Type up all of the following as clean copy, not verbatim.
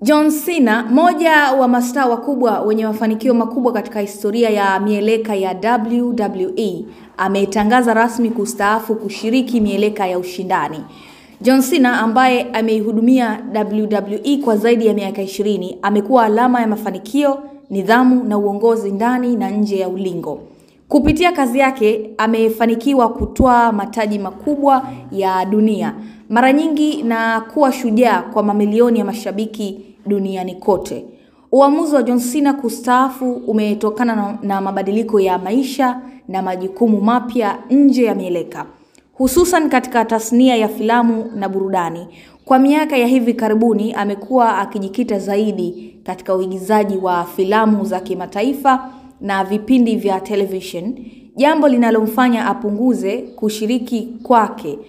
John Cena, moja wa mastaa wakubwa wenye mafanikio makubwa katika historia ya mieleka ya WWE, ametangaza rasmi kustaafu kushiriki mieleka ya ushindani. John Cena, ambaye ameihudumia WWE kwa zaidi ya miaka 20, amekuwa alama ya mafanikio, nidhamu na uongozi ndani na nje ya ulingo. Kupitia kazi yake amefanikiwa kutwaa mataji makubwa ya dunia mara nyingi na kuwa shujaa kwa mamilioni ya mashabiki duniani kote. Uamuzi wa John Cena kustaafu umetokana na mabadiliko ya maisha na majukumu mapya nje ya mieleka, hususan katika tasnia ya filamu na burudani. Kwa miaka ya hivi karibuni amekuwa akijikita zaidi katika uigizaji wa filamu za kimataifa na vipindi vya television, jambo linalomfanya apunguze kushiriki kwake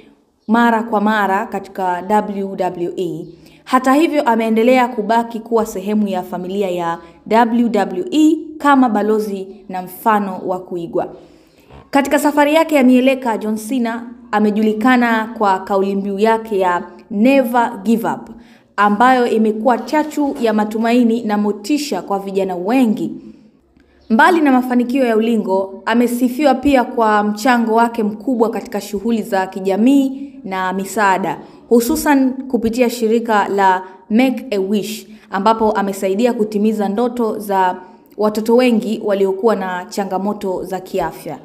mara kwa mara katika WWE. Hata hivyo ameendelea kubaki kuwa sehemu ya familia ya WWE kama balozi na mfano wa kuigwa. Katika safari yake ya mieleka, John Cena amejulikana kwa kauli mbiu yake ya Never Give Up, ambayo imekuwa chachu ya matumaini na motisha kwa vijana wengi. Mbali na mafanikio ya ulingo, amesifiwa pia kwa mchango wake mkubwa katika shughuli za kijamii na misaada, hususan kupitia shirika la Make a Wish, ambapo amesaidia kutimiza ndoto za watoto wengi waliokuwa na changamoto za kiafya.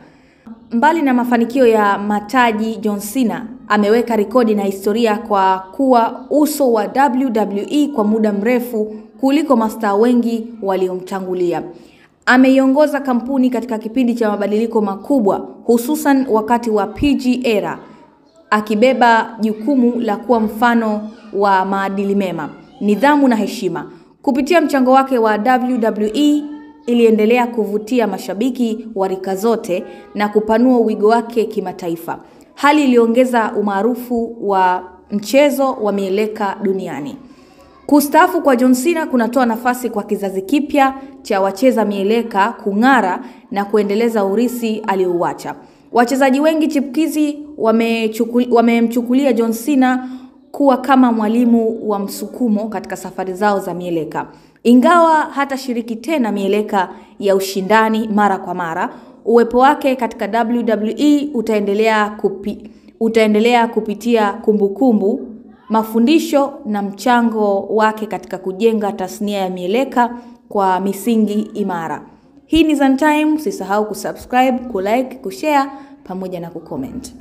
Mbali na mafanikio ya mataji, John Cena ameweka rekodi na historia kwa kuwa uso wa WWE kwa muda mrefu kuliko mastaa wengi waliomtangulia. Ameiongoza kampuni katika kipindi cha mabadiliko makubwa, hususan wakati wa PG era, akibeba jukumu la kuwa mfano wa maadili mema, nidhamu na heshima. Kupitia mchango wake wa WWE iliendelea kuvutia mashabiki wa rika zote na kupanua wigo wake kimataifa, hali iliongeza umaarufu wa mchezo wa mieleka duniani. Kustaafu kwa John Cena kunatoa nafasi kwa kizazi kipya cha wacheza mieleka kung'ara na kuendeleza urithi aliouacha. Wachezaji wengi chipukizi wamemchukulia John Cena kuwa kama mwalimu wa msukumo katika safari zao za mieleka. Ingawa hata shiriki tena mieleka ya ushindani mara kwa mara, uwepo wake katika WWE utaendelea kupitia kumbukumbu, mafundisho na mchango wake katika kujenga tasnia ya mieleka kwa misingi imara. Hii ni Zantime, usisahau kusubscribe, kulike, kushare pamoja na kucomment.